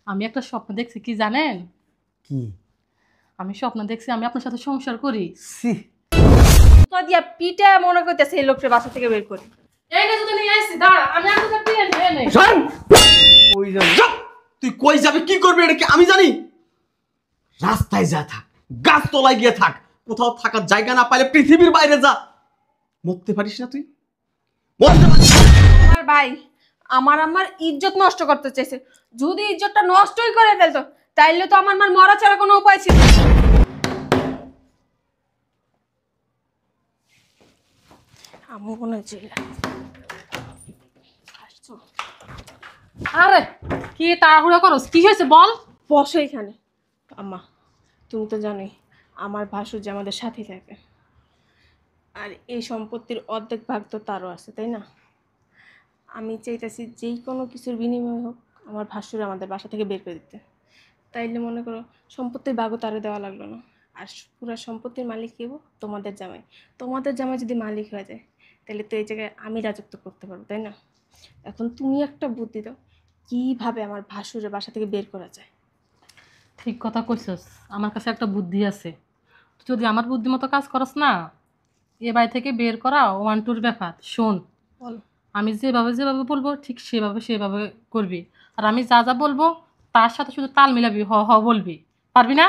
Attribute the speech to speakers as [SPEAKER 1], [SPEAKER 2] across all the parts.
[SPEAKER 1] আমি একটা স্বপ্ন দেখছি, কি জানেন?
[SPEAKER 2] কি?
[SPEAKER 1] আমি স্বপ্ন দেখছি আমি আপনার সাথে সংসার করি।
[SPEAKER 2] সি,
[SPEAKER 3] তো দিয়া পিটা মনে করতেছে এই লোকটা বাসা থেকে বের করে।
[SPEAKER 1] এইটা যদি নিয়ে আসছি, দাঁড়া আমি আপনাকে দিয়ে নেই।
[SPEAKER 4] শোন, কই যাবি? তুই কই যাবি, কি করবি এটা কি আমি জানি? রাস্তায় যা থাক, গাছ তলায় গিয়ে থাক, কোথাও থাকার জায়গা না পাইলে পৃথিবীর বাইরে যা। মরতে পারিস না তুই? মরতে পারিস না?
[SPEAKER 3] আমার ভাই আমার ইজ্জত নষ্ট করতে চাইছে। যদি ইজ্জতটা নষ্টই করে ফেলতো তাইলে তো আমার মরা ছাড়া কোনো উপায় ছিল না। আম্মু মনে হচ্ছে
[SPEAKER 1] আরে কি তাড়াহুড়া করস, কি হয়েছে বল?
[SPEAKER 3] বসো এখানে। আম্মা তুমি তো জানোই আমার ভাসুর যে আমাদের সাথে থাকে, আর এই সম্পত্তির অর্ধেক ভাগ তো তারও আছে, তাই না? আমি চাইতেছি যেই কোনো কিছুর বিনিময় হোক আমার ভাসুর আমাদের বাসা থেকে বের করে দিতে। তাইলে মনে করো সম্পত্তির ভাগও তারে দেওয়া লাগলো না, আর পুরো সম্পত্তির মালিক কেব তোমাদের জামাই। তোমাদের জামাই যদি মালিক হয়ে যায় তাহলে তো এই জায়গায় আমি রাজত্ব করতে পারবো, তাই না? এখন তুমি একটা বুদ্ধি দাও কীভাবে আমার ভাসুরের বাসা থেকে বের করা যায়।
[SPEAKER 1] ঠিক কথা কইছস, আমার কাছে একটা বুদ্ধি আছে। তুই যদি আমার বুদ্ধি মতো কাজ করস না, এ বাড়ি থেকে বের করা 1-2 ব্যাপার। শোন,
[SPEAKER 3] বলো।
[SPEAKER 1] আমি যেভাবে যেভাবে বলবো ঠিক সেভাবে করবি, আর আমি যা যা বলবো তার সাথে শুধু তাল মিলাবি, হ হ বলবি। পারবি না?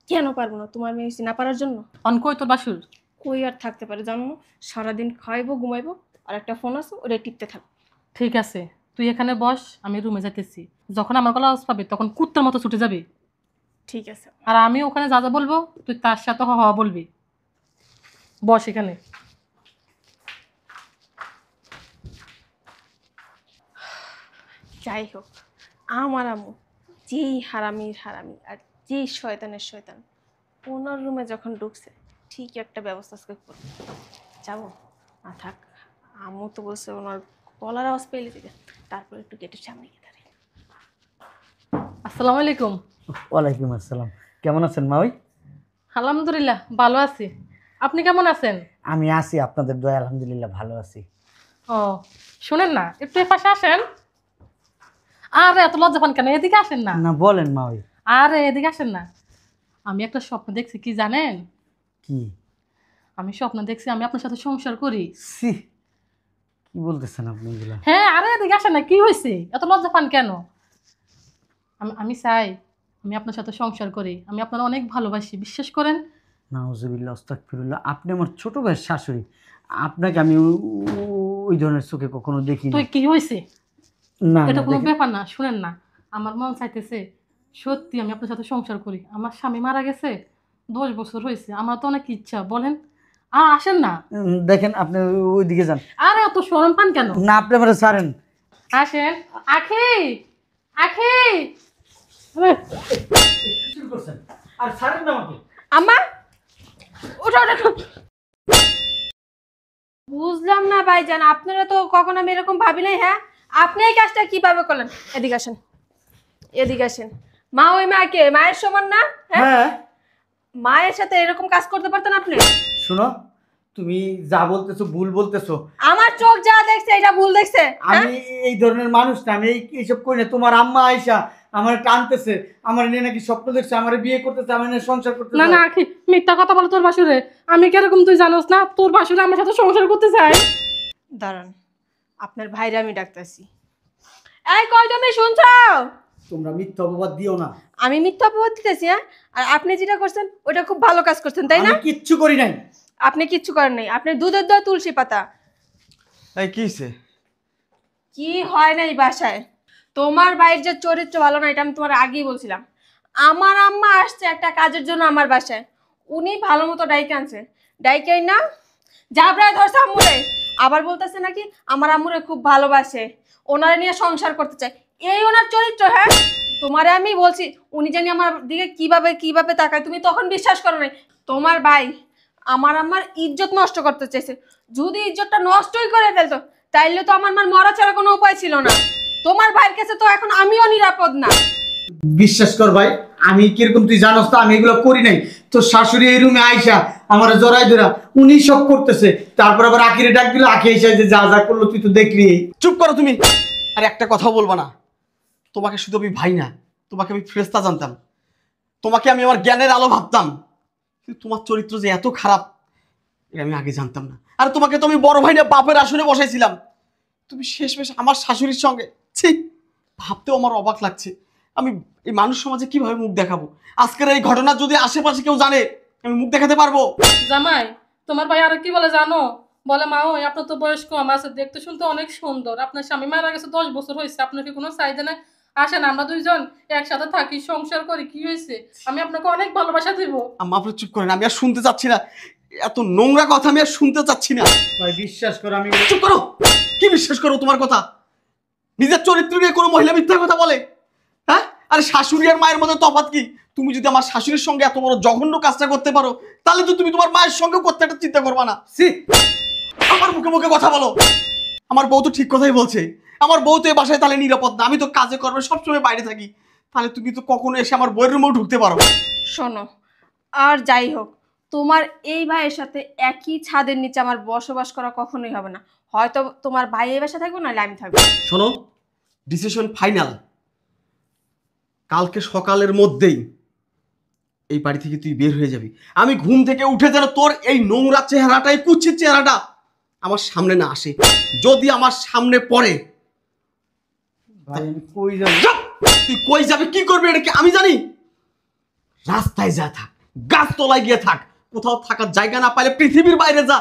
[SPEAKER 3] কেন পারবো না? তোমার মেয়ে হয়েছে না পারার জন্য?
[SPEAKER 1] অন কই তোর বাসুর?
[SPEAKER 3] কই আর থাকতে পারে জানো? সারাদিন খাইবো ঘুমাইবো আর একটা ফোন আছে ওটা টিপতে থাকবো।
[SPEAKER 1] ঠিক আছে, তুই এখানে বস, আমি রুমে যাইতেছি। যখন আমার গলা আওয়াজ পাবি তখন কুত্তার মতো ছুটে যাবি।
[SPEAKER 3] ঠিক আছে।
[SPEAKER 1] আর আমি ওখানে যা যা বলবো তুই তার সাথে হ হ বলবি। বস এখানে।
[SPEAKER 3] যাই হোক, আমার আম্মু যেই হারামির হারামি আর যেই শয়তানের শয়তান ওনার রুমে যখন ঢুকছে ঠিক একটা ব্যবস্থা আজকে করবো। যাবো না থাক, আম্মু তো বলছে ওনার গলার আওয়াজ পেলে দিবে, তারপর একটু গেটের সামনে গিয়ে দাঁড়াই।
[SPEAKER 1] আসসালামু আলাইকুম।
[SPEAKER 2] ওয়ালাইকুম আসসালাম। কেমন আছেন মা? ওই
[SPEAKER 1] আলহামদুলিল্লাহ ভালো আছি, আপনি কেমন আছেন?
[SPEAKER 2] আমি আছি, আপনাদের দয়া আলহামদুলিল্লাহ ভালো আছি।
[SPEAKER 1] ও শুনেন না, একটু এ পাশে আসেন। আরে এত লজ্জা পান কেন, এদিকে আসেন না।
[SPEAKER 2] না বলেন মা। ওই
[SPEAKER 1] আরে এদিকে আসেন না। আমি একটা স্বপ্ন দেখছি, কি জানেন?
[SPEAKER 2] কি?
[SPEAKER 1] আমি স্বপ্ন দেখছি আমি আপনার সাথে সংসার করি।
[SPEAKER 2] সি, কি বলতেছেন আপনি এগুলা?
[SPEAKER 1] হ্যাঁ, আরে এদিকে আসেন না, কি হয়েছে এত লজ্জা পান কেন? আমি চাই আমি আপনার সাথে সংসার করি, আমি আপনার অনেক ভালোবাসি, বিশ্বাস করেন।
[SPEAKER 2] নাউজুবিল্লাহ আস্তাগফিরুল্লাহ, আপনি আমার ছোট ভাইয়ের শাশুড়ি, আপনাকে আমি ওই ধরনের চোখে কখনো দেখিনি।
[SPEAKER 1] তুই কি হয়েছে?
[SPEAKER 2] না
[SPEAKER 1] এটা
[SPEAKER 2] না,
[SPEAKER 1] কোনো
[SPEAKER 2] দেখেন,
[SPEAKER 1] ব্যাপার না, শুনেন না। আমার মন চাইতেছে সত্যি আমি আপনার সাথে সংসার করি। আমার স্বামী মারা গেছে 10 বছর হয়েছে, আমার তো অনেক ইচ্ছা, বলেন। আর আসেন না।
[SPEAKER 2] দেখেন আপনি ওইদিকে যান।
[SPEAKER 1] আরে অত শরম পান কেন?
[SPEAKER 2] না, আপনি আমার ছাড়েন।
[SPEAKER 1] আসেন। আখি, আখি।
[SPEAKER 2] শুরু করছেন আর ছাড়েন না আমাকে।
[SPEAKER 3] আম্মা ওঠো ওঠো। বুঝলাম না ভাইজান, আপনারা তো কখন আমি এরকম ভাবি নাই। হ্যাঁ, আপনি এই কাজটা কিভাবে করলেন? এদিকে আসেন, এদিকে আসেন। মা ওই মাকে মায়ের সমান না? হ্যাঁ,
[SPEAKER 2] হ্যাঁ,
[SPEAKER 3] মায়ের সাথে এরকম কাজ করতে পারতেন আপনি?
[SPEAKER 2] শুনো, তুমি যা বলতেছো ভুল বলতেছো।
[SPEAKER 3] আমার চোখ যা দেখছে এটা ভুল দেখছে।
[SPEAKER 2] আমি এই ধরনের মানুষ না, আমি এইসব করি না। তোমার আম্মা আয়েশা আমার টানতেছে, আমার নিয়ে নাকি স্বপ্ন দেখছে, আমার বিয়ে করতেছে, আমার নিয়ে সংসার করতেছে।
[SPEAKER 1] না না আখি, মিথ্যা কথা বলো তোর বাসুরে। আমি কিরকম তুই জানোস না? তোর বাসুরে আমার সাথে সংসার করতে চাই।
[SPEAKER 3] দাঁড়ান, আপনার ভাইরা আমি ডাকতেছি। এই কই তুমি শুনছো?
[SPEAKER 2] তোমরা মিথ্যা অপবাদ দিও না।
[SPEAKER 3] আমি মিথ্যা অপবাদ দিতেছি? হ্যাঁ, আর আপনি যেটা করছেন ওটা খুব ভালো কাজ করছেন, তাই না?
[SPEAKER 2] আমি কিচ্ছু করি নাই।
[SPEAKER 3] আপনি কিচ্ছু করেন নাই, আপনি দুধের দোয়া তুলসী পাতা।
[SPEAKER 4] এই কি হইছে?
[SPEAKER 3] কি হয় না এই বাসায়? তোমার ভাইয়ের যে চরিত্র ভালো না এটা আমি তোমার আগেই বলছিলাম। আমার আম্মা আসছে একটা কাজের জন্য আমার বাসায়, উনি ভালো মতো ডাইকে আনছে, ডাইকেই না জাবরায় ধরছে আম্মুরে। আবার বলতেছে নাকি আমার আম্মুরে খুব ভালোবাসে, ওনারে নিয়ে সংসার করতে চায়। এই ওনার চরিত্র। হ্যাঁ, তোমারে আমি বলছি উনি জানি আমার দিকে কিভাবে কিভাবে তাকায়, তুমি তখন বিশ্বাস করো নাই। তোমার ভাই আমার ইজ্জত নষ্ট করতে চাইছে। যদি ইজ্জতটা নষ্টই করে ফেলতো তাইলে তো আমার মরা ছাড়া কোনো উপায় ছিল না। তোমার ভাইয়ের কাছে তো এখন আমিও নিরাপদ না।
[SPEAKER 2] বিশ্বাস কর ভাই, আমি কিরকম তুই জানোস তো, আমি এগুলো করি নাই। তো শাশুড়ি এই রুমে আইসা আমার জড়াই ধরা উনি সব করতেছে, তারপর আবার আখিরে ডাক দিল, আখি এসে যে যা যা করলো তুই তো দেখলি।
[SPEAKER 4] চুপ করো তুমি, আর একটা কথাও বলবা না। তোমাকে শুধু আমি ভাই না, তোমাকে আমি ফ্রেস্তা জানতাম, তোমাকে আমি আমার জ্ঞানের আলো ভাবতাম, কিন্তু তোমার চরিত্র যে এত খারাপ এটা আমি আগে জানতাম না। আর তোমাকে তো আমি বড় ভাই না বাপের আসনে বসাইছিলাম, তুমি শেষমেশ আমার শাশুড়ির সঙ্গে, ছি, ভাবতেও আমার অবাক লাগছে। আমি এই মানুষ সমাজে কিভাবে মুখ দেখাবো? আজকের এই ঘটনা যদি আশেপাশে কেউ জানে, আমি মুখ দেখাতে পারবো?
[SPEAKER 1] জামাই, তোমার ভাই আর কি বলে জানো? বলে মা ওই আপনার তো বয়স কম আছে, দেখতে শুনতে অনেক সুন্দর, আপনার স্বামী মারা গেছে 10 বছর হয়েছে, আপনার কি কোনো চাহিদা নেই? আসেন আমরা দুইজন একসাথে থাকি, সংসার করি, কি হয়েছে? আমি আপনাকে অনেক ভালোবাসা দিব।
[SPEAKER 4] আম্মা আপনি চুপ করেন, আমি আর শুনতে চাচ্ছি না এত নোংরা কথা, আমি আর শুনতে চাচ্ছি না।
[SPEAKER 2] ভাই বিশ্বাস করো আমি
[SPEAKER 4] চুপ করো। কি বিশ্বাস করো তোমার কথা? নিজের চরিত্র নিয়ে কোনো মহিলা মিথ্যা কথা বলে? হ্যাঁ, আরে শাশুড়ি আর মায়ের মধ্যে তফাৎ কি? তুমি যদি আমার শাশুড়ির সঙ্গে এত বড় জঘন্য কাজটা করতে পারো, তাহলে তো তুমি তোমার মায়ের সঙ্গে করতে একটা চিন্তা করবা না?
[SPEAKER 2] সি
[SPEAKER 4] আমার মুখে মুখে কথা বলো। আমার বউ তো ঠিক কথাই বলছে, আমার বউ তো এই বাসায় তাহলে নিরাপদ না, আমি তো কাজে কর্মে সবসময় বাইরে থাকি, তাহলে তুমি তো কখনো এসে আমার বইয়ের রুমেও ঢুকতে পারো।
[SPEAKER 3] শোনো, আর যাই হোক, তোমার এই ভাইয়ের সাথে একই ছাদের নিচে আমার বসবাস করা কখনোই হবে না। হয়তো তোমার ভাই এই বাসায় থাকবো, নাহলে আমি থাকবো।
[SPEAKER 4] শোনো, ডিসিশন ফাইনাল। কালকে সকালের মধ্যেই এই বাড়ি থেকে তুই বের হয়ে যাবি। আমি ঘুম থেকে উঠে যেন তোর এই নোংরা চেহারাটা, এই কুচ্ছির চেহারাটা আমার সামনে না আসে। যদি আমার সামনে পড়ে,
[SPEAKER 2] ভাই আমি কই যাব?
[SPEAKER 4] যাও! তুই কই যাবে কি করবি এটা কি আমি জানি? রাস্তায় যা থাক, গাছতলায় গিয়ে থাক, কোথাও থাকার জায়গা না পাইলে পৃথিবীর বাইরে যা।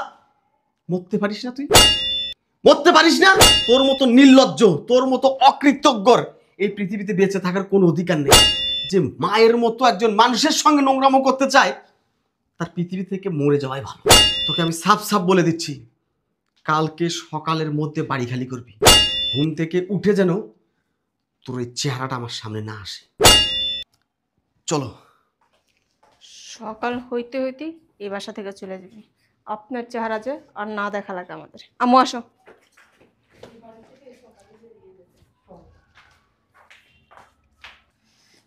[SPEAKER 4] মরতে পারিস না তুই? মরতে পারিস না? তোর মতো নির্লজ্জ, তোর মতো অকৃতজ্ঞর এই পৃথিবীতে বেঁচে থাকার কোনো অধিকার নেই। যে মায়ের মতো একজন মানুষের সঙ্গে নোংরামো করতে চায়, তার পৃথিবী থেকে মরে যাওয়াই ভালো। তোকে আমি সাফ সাফ বলে দিচ্ছি, কালকে সকালের মধ্যে বাড়ি খালি করবি। ঘুম থেকে উঠে যেন তোর এই চেহারাটা আমার সামনে না আসে। চলো।
[SPEAKER 3] সকাল হইতে হইতে এই বাসা থেকে চলে যাবি। আপনার চেহারা যে আর না দেখা লাগে আমাদের। আম্মু আসো।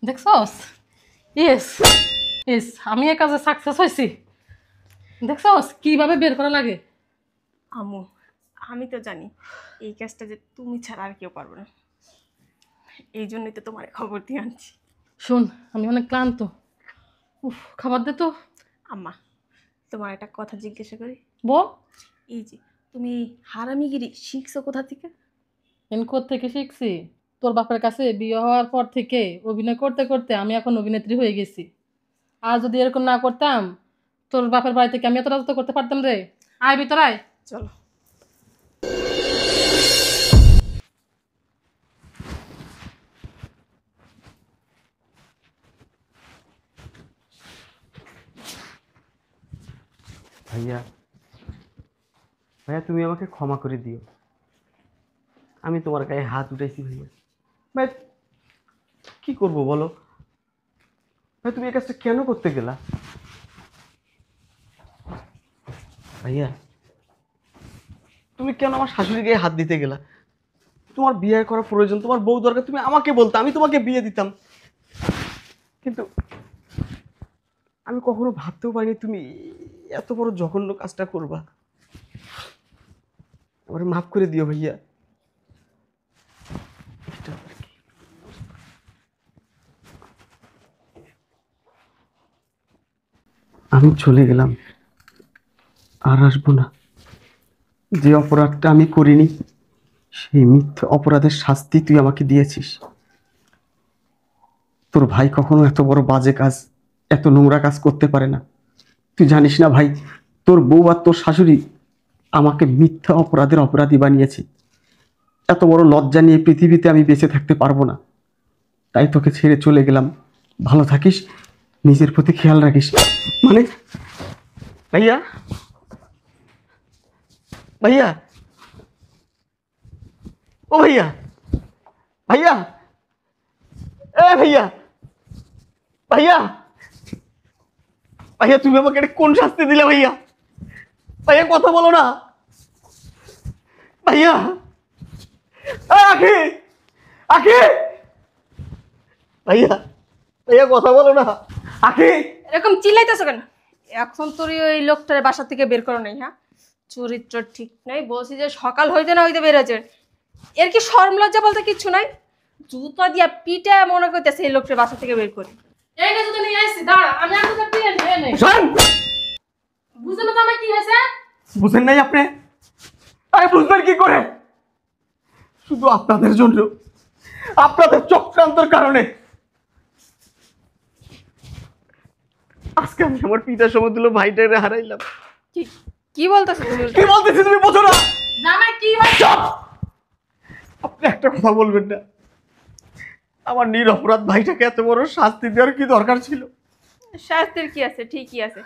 [SPEAKER 1] দেখছস? ইয়েস ইয়েস, আমি এই কাজে সাকসেস হয়েছি। দেখছস কিভাবে বের করা লাগে?
[SPEAKER 3] আম্মু, আমি তো জানি এই কাজটা যে তুমি ছাড়া আর কেউ পারবে না, এই জন্যই তো তোমার খবর দিয়ে আনছি।
[SPEAKER 1] শোন, আমি অনেক ক্লান্ত। উফ, খাবার দে তো।
[SPEAKER 3] আম্মা, তোমার একটা কথা জিজ্ঞাসা করি।
[SPEAKER 1] বল।
[SPEAKER 3] এই যে তুমি হারামিগিরি শিখছো কোথা থেকে?
[SPEAKER 1] থেকে শিখছি? তোর বাপের কাছে বিয়ে হওয়ার পর থেকে অভিনয় করতে করতে আমি এখন অভিনেত্রী হয়ে গেছি। আর যদি এরকম না করতাম, তোর বাপের বাড়ি থেকে আমি এত রাজত্ব করতে পারতাম রে? আয় ভিতর আয়।
[SPEAKER 3] চলো।
[SPEAKER 4] ভাইয়া, ভাইয়া তুমি আমাকে ক্ষমা করে দিও, আমি তোমার গায়ে হাত উঠাইছি। ভাইয়া ভাই কি করব বলো? ভাই তুমি এই কাজটা কেন করতে গেলা? ভাইয়া তুমি কেন আমার শাশুড়ি গায়ে হাত দিতে গেলা? তোমার বিয়ে করা প্রয়োজন, তোমার বউ দরকার, তুমি আমাকে বলতে, আমি তোমাকে বিয়ে দিতাম। কিন্তু আমি কখনো ভাবতেও পারিনি তুমি এত বড় জঘন্য কাজটা করবা। আমার মাফ করে দিও ভাইয়া। আমি চলে গেলাম, আর আসবো না। যে অপরাধটা আমি করিনি, সেই মিথ্যে অপরাধের শাস্তি তুই আমাকে দিয়েছিস। তোর ভাই কখনো এত বড় বাজে কাজ, এত নোংরা কাজ করতে পারে না। তুই জানিস না ভাই, তোর বউ আর তোর শাশুড়ি আমাকে মিথ্যা অপরাধের অপরাধী বানিয়েছে। এত বড় লজ্জা নিয়ে পৃথিবীতে আমি বেঁচে থাকতে পারবো না, তাই তোকে ছেড়ে চলে গেলাম। ভালো থাকিস, নিজের প্রতি খেয়াল রাখিস। মানে ভাইয়া, ভাইয়া, ও ভাইয়া, ভাইয়া, এ ভাইয়া, ভাইয়া, ভাইয়া তুমি আমাকে এটা কোন শাস্তি দিলে? ভাইয়া, ভাইয়া কথা বলো না। ভাইয়া, আখি, আখি, ভাইয়া, ভাইয়া কথা বলো না। আখি,
[SPEAKER 3] এরকম চিল্লাইতেছো কেন? এখন তোর ওই লোকটার বাসা থেকে বের করো নাই? হ্যাঁ, চরিত্র ঠিক নাই। বলছি যে সকাল হইতে না হইতে বের হয়েছে। এর কি শরম লজ্জা বলতে কিচ্ছু নাই? জুতা দিয়া পিঠে মনে করতেছে এই লোকটা বাসা থেকে বের করে।
[SPEAKER 1] এই না যদি নিয়ে আসছি দাঁড়া আমি আপনাদের দিয়ে নেই
[SPEAKER 4] শোন,
[SPEAKER 1] বুঝলেন না জামাই কি হয়েছে?
[SPEAKER 4] বুঝেন নাই আপনি? আরে বুঝবেন কি করে? শুধু আপনাদের জন্য, আপনাদের চক্রান্তের কারণে আজকে আমি আমার পিতার সমতুল্য ভাইটারে হারাইলাম।
[SPEAKER 3] কি কি বলতেছো তুমি?
[SPEAKER 4] কি বলতেছি তুমি বোঝো না?
[SPEAKER 1] জামাই কি হয়েছে?
[SPEAKER 4] চুপ! আপনি একটা কথা বলবেন না? আমার নিরপরাধ ভাইটাকে এত বড় শাস্তি দেওয়ার কি দরকার ছিল?
[SPEAKER 3] শাস্তির কি আছে, ঠিকই আছে।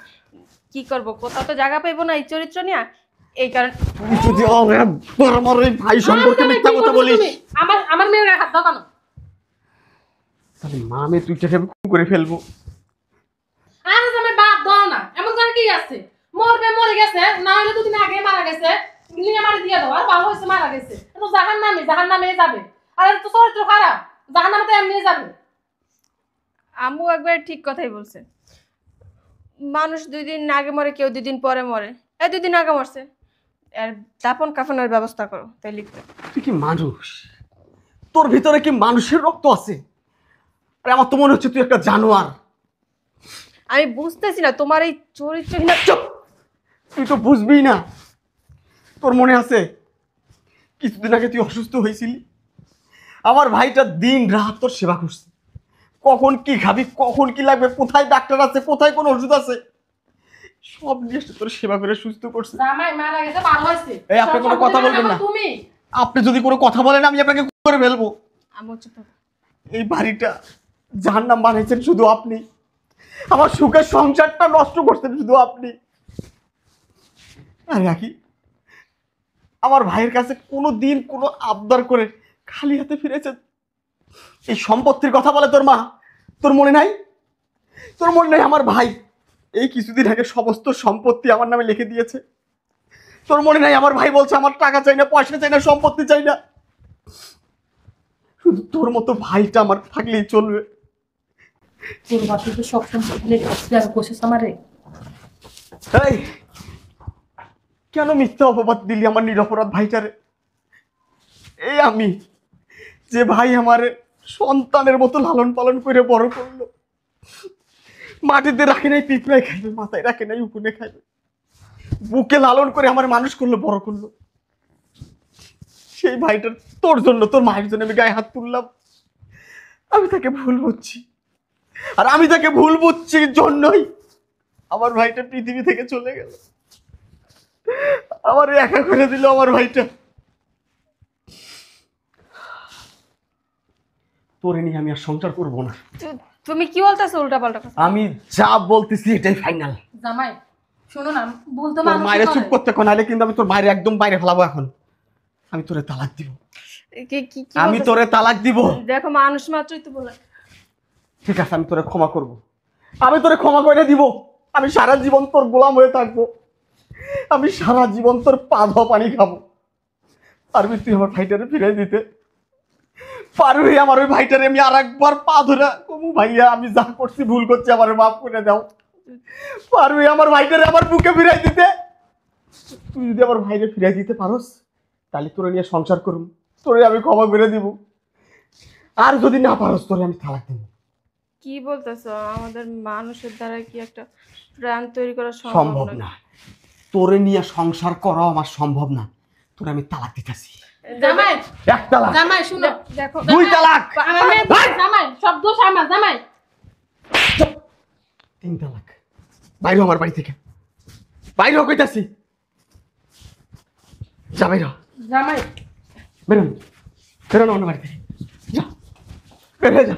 [SPEAKER 3] কি করব, কোথাও তো জায়গা পাইবো না এই চরিত্র নিয়ে, এই কারণ।
[SPEAKER 4] তুমি যদি আমার এই ভাই সম্পর্কে মিথ্যা কথা বলিস,
[SPEAKER 1] আমার মেয়ের গায়ে হাত দাও কেন?
[SPEAKER 4] তাহলে মা আমি তুইটাকে আমি খুন করে ফেলবো।
[SPEAKER 1] আরে জামাই বাদ দাও না, এমন করে কি আছে? মরবে মরে গেছে, না হলে দুদিন আগে মারা গেছে, নিয়ে মারি দিয়ে দাও। আর ভালো হয়েছে মারা গেছে, তো জাহান্নামে যাবে। আর তো চরিত্র খারাপ, জাহান্নামে তো এমনি যাবে।
[SPEAKER 3] আম্মু একবার ঠিক কথাই বলছে, মানুষ 2 দিন আগে মরে, কেউ 2 দিন পরে মরে। এই 2 দিন আগে মরছে, আর দাপন কাফনের ব্যবস্থা করো, তাই লিখবে।
[SPEAKER 4] তুই কি মানুষ? তোর ভিতরে কি মানুষের রক্ত আছে? আরে আমার তো মনে হচ্ছে তুই একটা জানোয়ার।
[SPEAKER 3] আমি বুঝতেছি না তোমার এই চরিত্রহীন।
[SPEAKER 4] চুপ! তুই তো বুঝবি না। তোর মনে আছে কিছুদিন আগে তুই অসুস্থ হয়েছিলি? আমার ভাইটা দিন রাত তোর সেবা করছে। কখন কি খাবি, কখন কি লাগবে, কোথায় ডাক্তার আছে, কোথায় কোন ওষুধ আছে, সব নিয়ে এসে তোর সেবা করে সুস্থ করছে।
[SPEAKER 1] জামাই মারা গেছে, ভালো হয়েছে।
[SPEAKER 4] এই আপনি কোনো কথা বলবেন না।
[SPEAKER 1] তুমি
[SPEAKER 4] আপনি যদি কোনো কথা বলেন আমি আপনাকে খুন করে ফেলবো।
[SPEAKER 3] আম্মু চুপ থাকো।
[SPEAKER 4] এই বাড়িটা জাহান্নাম বানিয়েছেন শুধু আপনি। আমার সুখের সংসারটা নষ্ট করছেন শুধু আপনি। আরে রাখি, আমার ভাইয়ের কাছে কোনো দিন কোনো আবদার করে খালি হাতে ফিরেছেন? এই সম্পত্তির কথা বলে তোর মা, তোর মনে নাই? তোর মনে নাই আমার ভাই এই কিছুদিন আগে সমস্ত সম্পত্তি আমার নামে লিখে দিয়েছে? তোর মনে নাই আমার ভাই বলছে আমার টাকা চাই না, পয়সা চাই না, সম্পত্তি চাই না, শুধু তোর মতো ভাইটা আমার থাকলেই চলবে।
[SPEAKER 1] তোর বাসে তো সব সম্পত্তি লেগে বসেছে আমারে।
[SPEAKER 4] এই কেন মিথ্যা অপবাদ দিলি আমার নিরপরাধ ভাইটারে? এই আমি যে ভাই আমার সন্তানের মতো লালন পালন করে বড় করলো, মাটিতে রাখে নাই পিঁপড়ায় খাইবে, মাথায় রাখে নাই উকুনে খাইবে, বুকে লালন করে আমার মানুষ করলো, বড় করলো, সেই ভাইটার তোর জন্য, তোর মায়ের জন্য আমি গায়ে হাত তুললাম। আমি তাকে ভুল বুঝছি, আর আমি তাকে ভুল বুঝছি জন্যই আমার ভাইটা পৃথিবী থেকে চলে গেল, আমার একা করে দিল আমার ভাইটা। তোরে নিয়ে আমি আর সংসার করবো না।
[SPEAKER 3] তুমি কি বলতেছো উল্টা পাল্টা কথা?
[SPEAKER 4] আমি যা বলতেছি এটাই ফাইনাল।
[SPEAKER 1] জামাই শোনো না, বলতে
[SPEAKER 4] তোর মায়ের চুপ করতে কোন নাহলে কিন্তু আমি তোর মায়ের একদম বাইরে ফেলাবো। এখন আমি তোরে তালাক দিব,
[SPEAKER 3] কি কি কি
[SPEAKER 4] আমি
[SPEAKER 3] বলতেছো?
[SPEAKER 4] তোরে তালাক দিব।
[SPEAKER 3] দেখো মানুষ মাত্রই তো বলে।
[SPEAKER 4] ঠিক আছে, আমি তোরে ক্ষমা করব, আমি তোরে ক্ষমা করে দিব। আমি সারা জীবন তোর গোলাম হয়ে থাকবো, আমি সারা জীবন তোর পা ধোয়া পানি খাবো। পারবি তুই আমার ভাইটারে ফিরে দিতে? পারবি আমার ওই ভাইটারে আমি আর একবার পা ধরে কমু, ভাইয়া আমি যা করছি ভুল করছি, আমার মাফ করে দাও? পারবি আমার ভাইটারে আমার বুকে ফিরাই দিতে? তুই যদি আমার ভাইরে ফিরাই দিতে পারোস তাহলে তোরে নিয়ে সংসার করুম, তোরে আমি ক্ষমা করে দিব। আর যদি না পারোস তোরে আমি তালাক দিব।
[SPEAKER 3] কি বলতেছো? আমাদের মানুষের দ্বারা কি একটা প্রাণ তৈরি করা
[SPEAKER 4] সম্ভব না, তোরে নিয়ে সংসার করা আমার সম্ভব না। তোরে আমি তালাক দিতেছি।
[SPEAKER 1] জামাই
[SPEAKER 4] এক তালাক,
[SPEAKER 1] জামাই শুনো,
[SPEAKER 3] দেখো
[SPEAKER 4] 2 তালাক,
[SPEAKER 1] আমার মেয়ে জামাই সব দোষ আমার। জামাই
[SPEAKER 4] 3 তালাক। বাইরে আমার বাড়ি থেকে, বাইরে কইতাছি, যা বাইরে,
[SPEAKER 1] জামাই
[SPEAKER 4] বেরোন, বেরোন আমার বাড়ি থেকে, যা বের হয়ে যা।